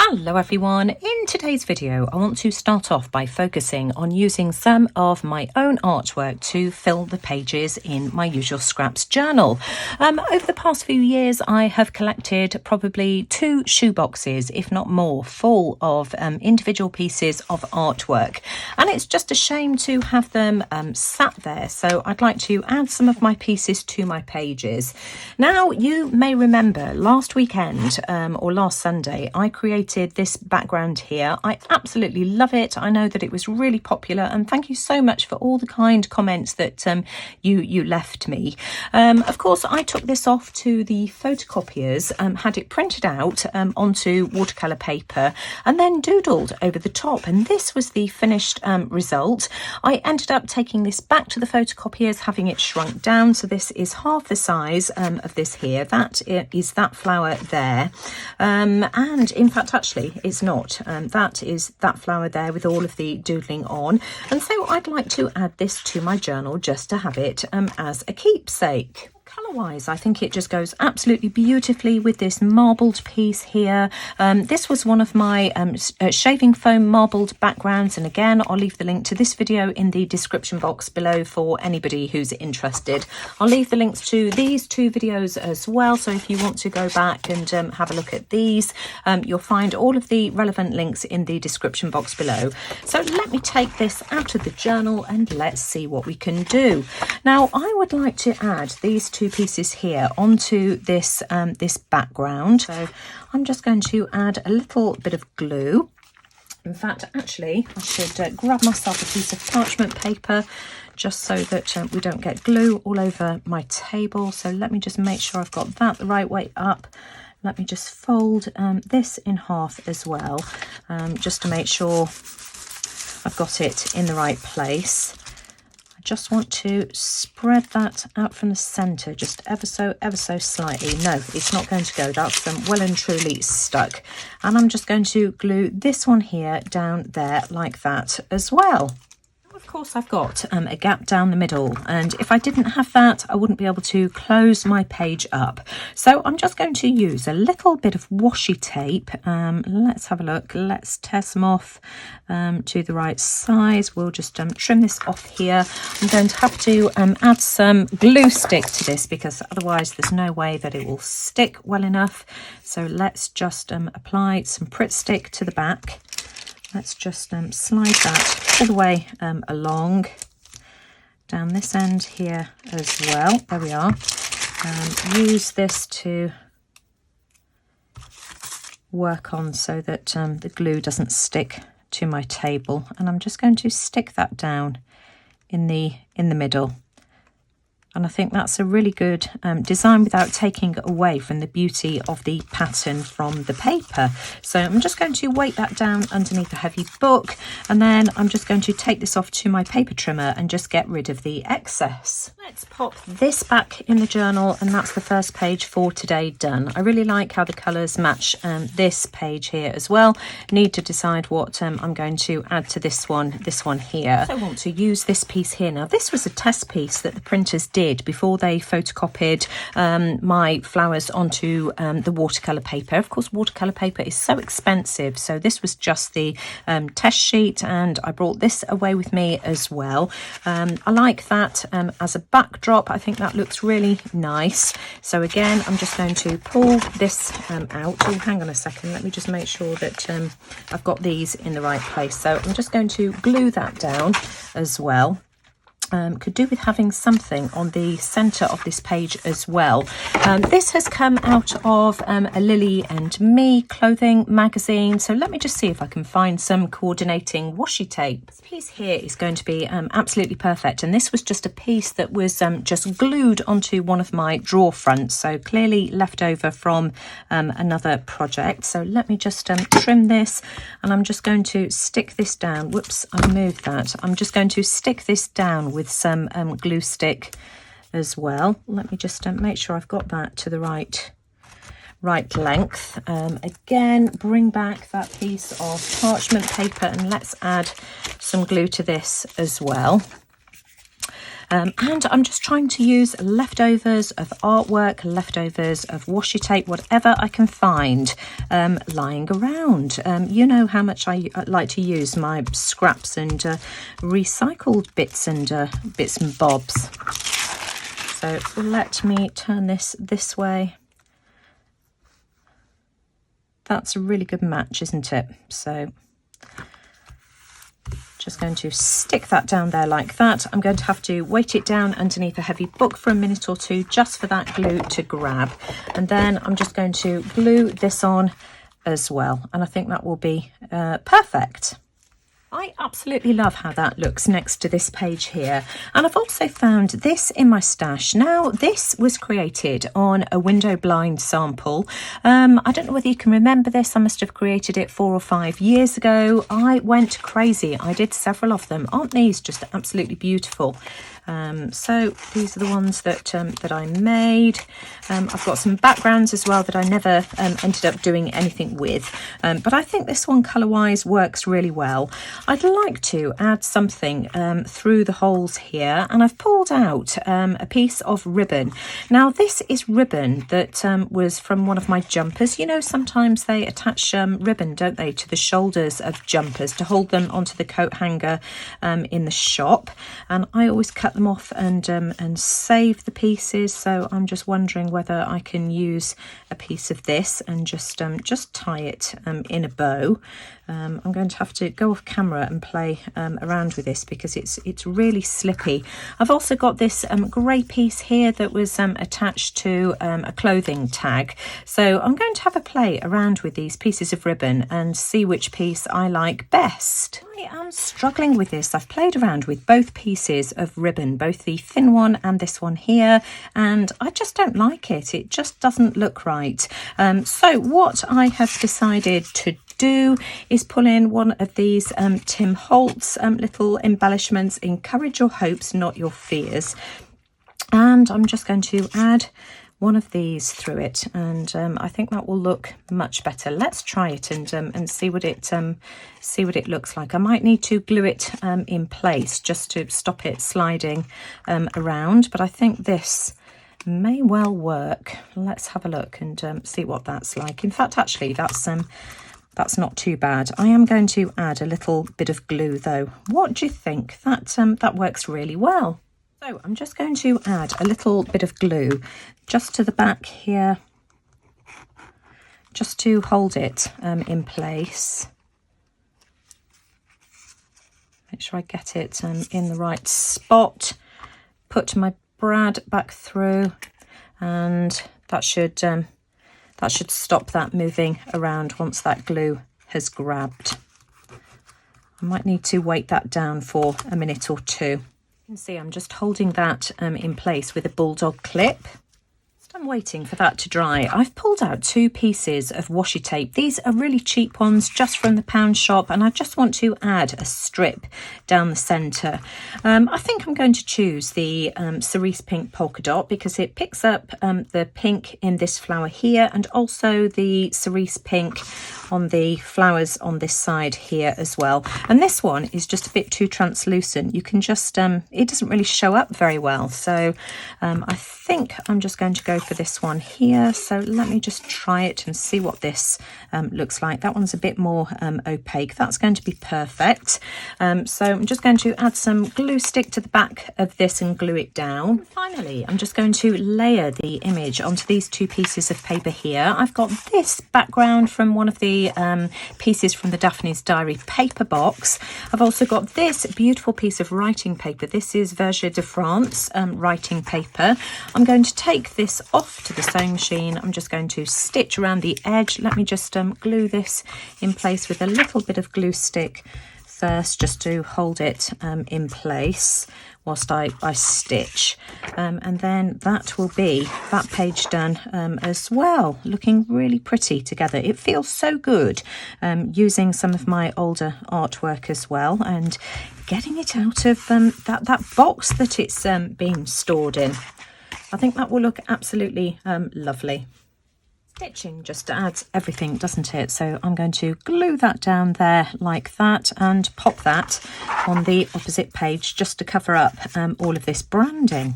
Hello everyone, in today's video I want to start off by focusing on using some of my own artwork to fill the pages in my usual scraps journal. Over the past few years I have collected probably 2 shoeboxes, if not more, full of individual pieces of artwork, and it's just a shame to have them sat there, so I'd like to add some of my pieces to my pages. Now, you may remember last weekend or last Sunday I created this background here. I absolutely love it. I know that it was really popular, and thank you so much for all the kind comments that you left me. Of course, I took this off to the photocopiers, had it printed out onto watercolour paper and then doodled over the top, and this was the finished result. I ended up taking this back to the photocopiers, having it shrunk down, so this is half the size of this here. That is that flower there, and in fact actually it's not. That is that flower there with all of the doodling on, and so I'd like to add this to my journal just to have it as a keepsake. Colour-wise, I think it just goes absolutely beautifully with this marbled piece here. This was one of my shaving foam marbled backgrounds, and again I'll leave the link to this video in the description box below for anybody who's interested. I'll leave the links to these 2 videos as well, so if you want to go back and have a look at these, you'll find all of the relevant links in the description box below. So let me take this out of the journal and let's see what we can do. Now, I would like to add these 2 pieces here onto this this background, so I'm just going to add a little bit of glue. In fact, actually I should grab myself a piece of parchment paper just so that we don't get glue all over my table. So let me just make sure I've got that the right way up. Let me just fold this in half as well, just to make sure I've got it in the right place. Just want to spread that out from the centre just ever so slightly. No, it's not going to go. That's well and truly stuck. And I'm just going to glue this one here down there like that as well. Of course, I've got a gap down the middle, and if I didn't have that I wouldn't be able to close my page up. So I'm just going to use a little bit of washi tape. Let's have a look. Let's test them off to the right size. We'll just trim this off here. I'm going to have to add some glue stick to this because otherwise there's no way that it will stick well enough. So let's just apply some Pritt stick to the back. Let's just slide that all the way along down this end here as well. There we are. Use this to work on so that the glue doesn't stick to my table, and I'm just going to stick that down in the middle. And I think that's a really good design without taking away from the beauty of the pattern from the paper. So I'm just going to weight that down underneath a heavy book, and then I'm just going to take this off to my paper trimmer and just get rid of the excess. Let's pop this back in the journal, and that's the first page for today done. I really like how the colours match this page here as well. Need to decide what I'm going to add to this one here. I want to use this piece here. Now, this was a test piece that the printers did before they photocopied my flowers onto the watercolour paper. Of course, watercolour paper is so expensive, so this was just the test sheet, and I brought this away with me as well. I like that as a backdrop. I think that looks really nice. So again, I'm just going to pull this out. Oh, hang on a second, let me just make sure that I've got these in the right place. So I'm just going to glue that down as well. Could do with having something on the centre of this page as well. This has come out of a Lily and Me clothing magazine, so let me just see if I can find some coordinating washi tape. This piece here is going to be absolutely perfect, and this was just a piece that was just glued onto one of my drawer fronts, so clearly left over from another project. So let me just trim this, and I'm just going to stick this down. Whoops, I moved that. I'm just going to stick this down with some glue stick as well. Let me just make sure I've got that to the right length. Again, bring back that piece of parchment paper and let's add some glue to this as well. And I'm just trying to use leftovers of artwork, leftovers of washi tape, whatever I can find lying around. You know how much I like to use my scraps and recycled bits and bobs. So let me turn this way. That's a really good match, isn't it? So just going to stick that down there like that. I'm going to have to weight it down underneath a heavy book for a minute or two just for that glue to grab. And then I'm just going to glue this on as well. And I think that will be perfect. I absolutely love how that looks next to this page here. And I've also found this in my stash. Now, this was created on a window blind sample. I don't know whether you can remember this. I must have created it 4 or 5 years ago. I went crazy. I did several of them. Aren't these just absolutely beautiful? So these are the ones that I made. I've got some backgrounds as well that I never ended up doing anything with, but I think this one colour wise works really well. I'd like to add something through the holes here, and I've pulled out a piece of ribbon. Now this is ribbon that was from one of my jumpers. You know, sometimes they attach ribbon, don't they, to the shoulders of jumpers to hold them onto the coat hanger in the shop, and I always cut them off and save the pieces. So I'm just wondering whether I can use a piece of this and just tie it in a bow. I'm going to have to go off camera and play around with this because it's really slippy. I've also got this grey piece here that was attached to a clothing tag. So I'm going to have a play around with these pieces of ribbon and see which piece I like best. I am struggling with this. I've played around with both pieces of ribbon, both the thin one and this one here, and I just don't like it. It just doesn't look right. So what I have decided to do is pull in one of these Tim Holtz little embellishments, encourage your hopes, not your fears. And I'm just going to add one of these through it, and I think that will look much better. Let's try it and see what it looks like. I might need to glue it in place just to stop it sliding around, but I think this may well work. Let's have a look and see what that's like. In fact, actually, that's not too bad. I am going to add a little bit of glue though. What do you think? That works really well. So I'm just going to add a little bit of glue just to the back here, just to hold it in place. Make sure I get it in the right spot. Put my brad back through, and that should stop that moving around once that glue has grabbed. I might need to weight that down for a minute or two. You can see I'm just holding that in place with a bulldog clip. I'm waiting for that to dry. I've pulled out 2 pieces of washi tape. These are really cheap ones just from the pound shop, and I just want to add a strip down the centre. I think I'm going to choose the cerise pink polka dot because it picks up the pink in this flower here and also the cerise pink on the flowers on this side here as well. And this one is just a bit too translucent. You can just, it doesn't really show up very well. So I think I'm just going to go for this one here. So let me just try it and see what this looks like. That one's a bit more opaque. That's going to be perfect. So I'm just going to add some glue stick to the back of this and glue it down. Finally, I'm just going to layer the image onto these 2 pieces of paper here. I've got this background from one of the pieces from the Daphne's Diary paper box. I've also got this beautiful piece of writing paper. This is Verger de France writing paper. I'm going to take this off to the sewing machine. I'm just going to stitch around the edge. Let me just glue this in place with a little bit of glue stick first, just to hold it in place whilst I stitch, and then that will be that page done as well, looking really pretty together. It feels so good using some of my older artwork as well and getting it out of that box that it's being stored in. I think that will look absolutely lovely. Stitching just adds everything, doesn't it? So I'm going to glue that down there like that and pop that on the opposite page just to cover up all of this branding.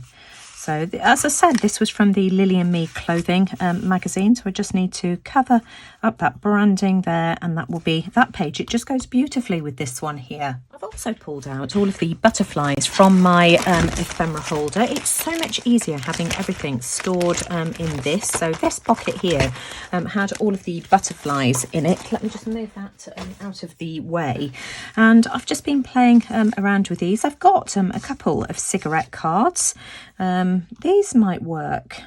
So as I said, this was from the Lily and Me clothing magazine, so I just need to cover up that branding there, and that will be that page. It just goes beautifully with this one here. I've also pulled out all of the butterflies from my ephemera holder. It's so much easier having everything stored in this. So this pocket here had all of the butterflies in it. Let me just move that out of the way. And I've just been playing around with these. I've got a couple of cigarette cards. These might work,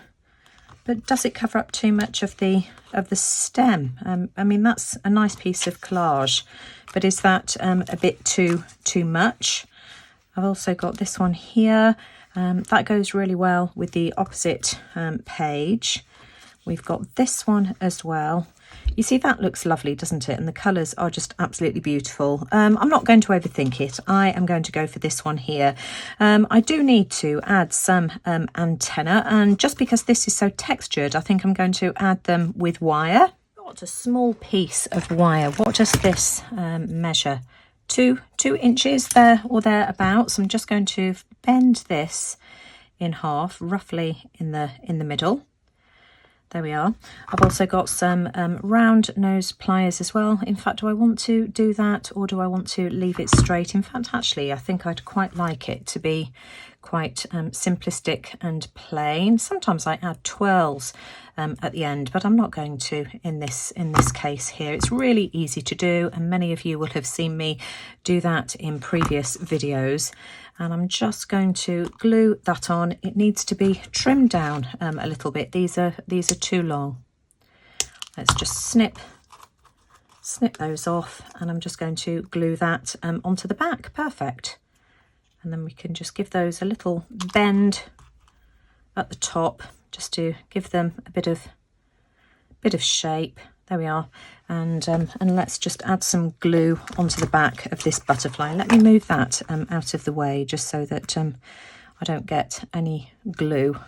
but does it cover up too much of the stem? I mean, that's a nice piece of collage, but is that a bit too much? I've also got this one here. That goes really well with the opposite page. We've got this one as well. You see, that looks lovely, doesn't it? And the colours are just absolutely beautiful. I'm not going to overthink it. I am going to go for this one here. I do need to add some antenna, and just because this is so textured, I think I'm going to add them with wire. Got a small piece of wire. What does this measure? 2 inches there or thereabouts. I'm just going to bend this in half, roughly in the middle. There we are. I've also got some round nose pliers as well. In fact, do I want to do that, or do I want to leave it straight? In fact, actually, I think I'd quite like it to be quite simplistic and plain. Sometimes I add twirls at the end, but I'm not going to in this case here. It's really easy to do, and many of you will have seen me do that in previous videos. And I'm just going to glue that on. It needs to be trimmed down a little bit. These are too long. Let's just snip those off, and I'm just going to glue that onto the back. Perfect. And then we can just give those a little bend at the top, just to give them a bit of shape. There we are. And let's just add some glue onto the back of this butterfly. Let me move that out of the way, just so that I don't get any glue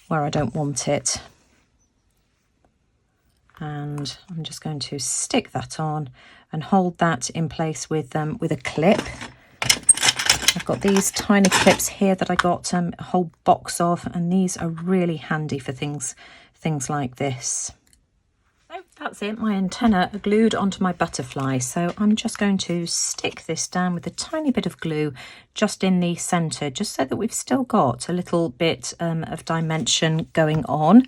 where I don't want it. And I'm just going to stick that on and hold that in place with a clip. I've got these tiny clips here that I got a whole box of, and these are really handy for things like this. So that's it, my antenna are glued onto my butterfly. So I'm just going to stick this down with a tiny bit of glue just in the centre, just so that we've still got a little bit of dimension going on.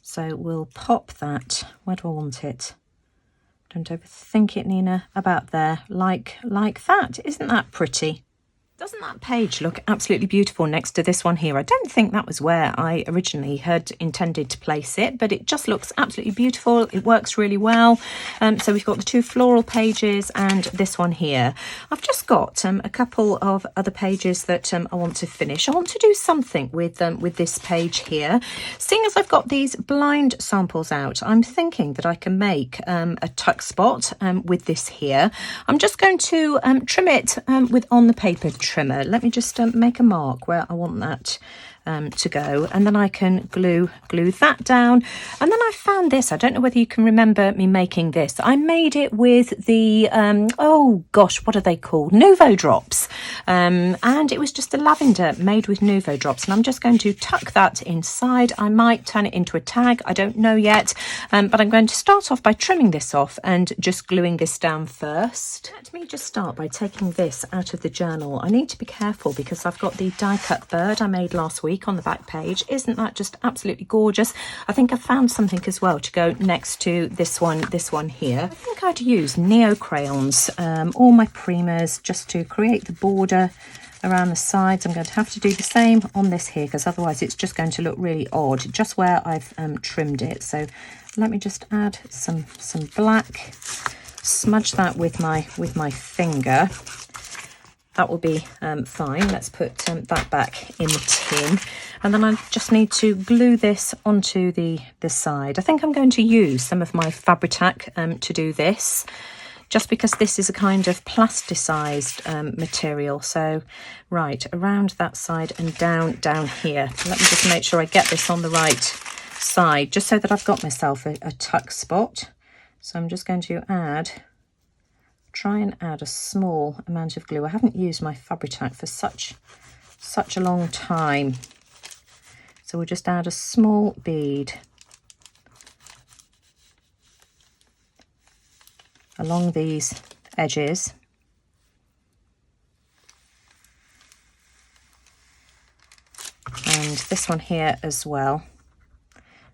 So we'll pop that. Where do I want it? Don't overthink it, Nina. About there, like that. Isn't that pretty? Doesn't that page look absolutely beautiful next to this one here? I don't think that was where I originally had intended to place it, but it just looks absolutely beautiful. It works really well. So we've got the 2 floral pages and this one here. I've just got a couple of other pages that I want to finish. I want to do something with this page here. Seeing as I've got these blind samples out, I'm thinking that I can make a tuck spot with this here. I'm just going to trim it with on the paper trimmer. Let me just make a mark where I want that to go, and then I can glue that down. And then I found this. I don't know whether you can remember me making this. I made it with the oh gosh, what are they called? Nuvo drops, and it was just a lavender made with Nuvo drops, and I'm just going to tuck that inside. I might turn it into a tag, I don't know yet, but I'm going to start off by trimming this off and just gluing this down first. Let me just start by taking this out of the journal. I need to be careful because I've got the die cut bird I made last week on the back page. Isn't that just absolutely gorgeous? I think I found something as well to go next to this one here. I think I'd use Neo crayons, all my primers, just to create the border around the sides. I'm going to have to do the same on this here, because otherwise it's just going to look really odd just where I've trimmed it. So let me just add some black, smudge that with my finger. That will be fine. Let's put that back in the tin. And then I just need to glue this onto the side. I think I'm going to use some of my Fabri-Tac to do this, just because this is a kind of plasticized material. So right around that side and down here. Let me just make sure I get this on the right side, just so that I've got myself a tuck spot. So I'm just going to try and add a small amount of glue. I haven't used my Fabri-Tac for such a long time. So we'll just add a small bead along these edges. And this one here as well.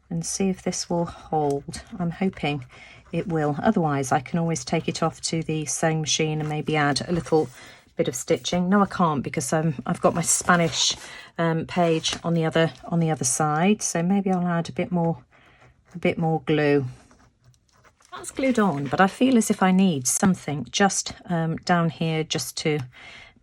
And see if this will hold. I'm hoping it will. Otherwise, I can always take it off to the sewing machine and maybe add a little bit of stitching. No, I can't, because I've got my Spanish page on the other side. So maybe I'll add a bit more glue. That's glued on, but I feel as if I need something just down here just to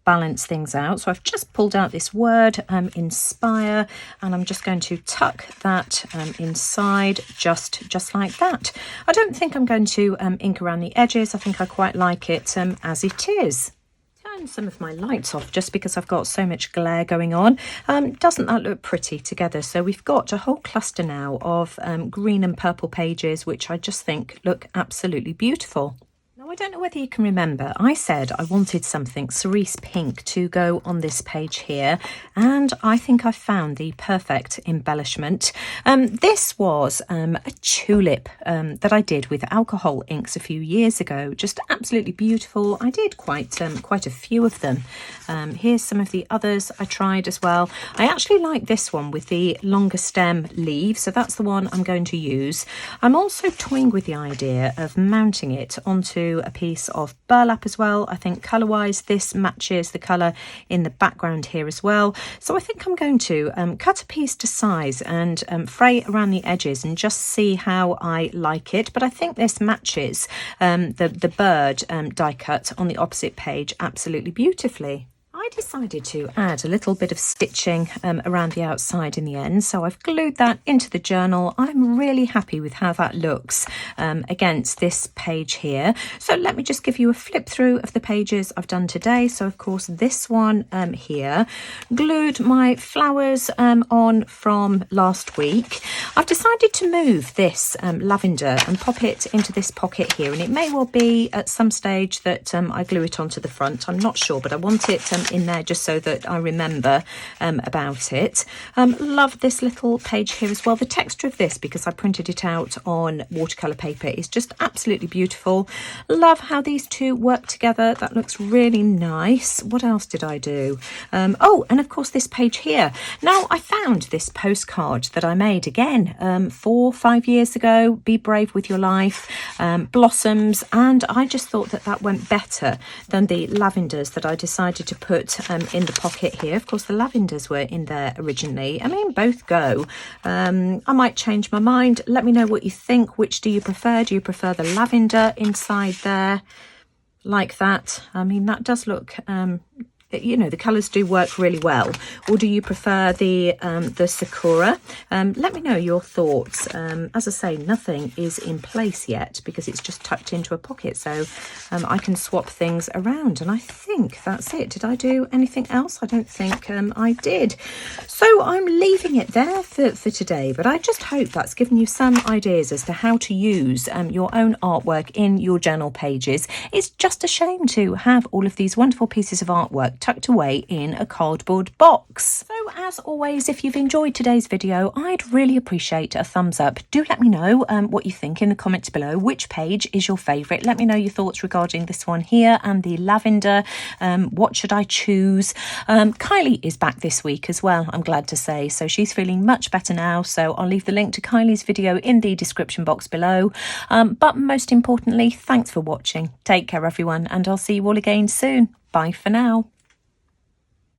balance things out. So I've just pulled out this word, inspire, and I'm just going to tuck that inside just like that. I don't think I'm going to ink around the edges. I think I quite like it as it is. Turn some of my lights off just because I've got so much glare going on. Doesn't that look pretty together? So we've got a whole cluster now of green and purple pages, which I just think look absolutely beautiful. I don't know whether you can remember, I said I wanted something cerise pink to go on this page here, and I think I found the perfect embellishment. This was a tulip that I did with alcohol inks a few years ago. Just absolutely beautiful. I did quite a few of them. Here's some of the others I tried as well. I actually like this one with the longer stem leaves, so that's the one I'm going to use. I'm also toying with the idea of mounting it onto a piece of burlap as well. I think colour wise this matches the colour in the background here as well. So I think I'm going to cut a piece to size and fray around the edges and just see how I like it. But I think this matches the bird die cut on the opposite page absolutely beautifully. I decided to add a little bit of stitching around the outside in the end, so I've glued that into the journal. I'm really happy with how that looks against this page here. So let me just give you a flip through of the pages I've done today. So of course this one here, glued my flowers on from last week. I've decided to move this lavender and pop it into this pocket here, and it may well be at some stage that I glue it onto the front. I'm not sure, but I want it in there just so that I remember about it. Love this little page here as well. The texture of this, because I printed it out on watercolour paper, is just absolutely beautiful. Love how these two work together. That looks really nice. What else did I do? Oh, and of course this page here. Now I found this postcard that I made again 4 or 5 years ago. Be brave with your life, blossoms, and I just thought that went better than the lavenders that I decided to put in the pocket here. Of course the lavenders were in there originally. I mean, both go. I might change my mind. Let me know what you think. Which do you prefer? Do you prefer the lavender inside there like that? I mean, that does look you know, the colours do work really well. Or do you prefer the sakura? Let me know your thoughts. As I say, nothing is in place yet because it's just tucked into a pocket, so I can swap things around. And I think that's it. Did I do anything else? I don't think I did. So I'm leaving it there for today, but I just hope that's given you some ideas as to how to use your own artwork in your journal pages. It's just a shame to have all of these wonderful pieces of artwork tucked away in a cardboard box. So as always, if you've enjoyed today's video, I'd really appreciate a thumbs up. Do let me know what you think in the comments below. Which page is your favourite? Let me know your thoughts regarding this one here and the lavender. What should I choose? Kylie is back this week as well, I'm glad to say, so she's feeling much better now, so I'll leave the link to Kylie's video in the description box below. But most importantly, thanks for watching. Take care everyone, and I'll see you all again soon. Bye for now.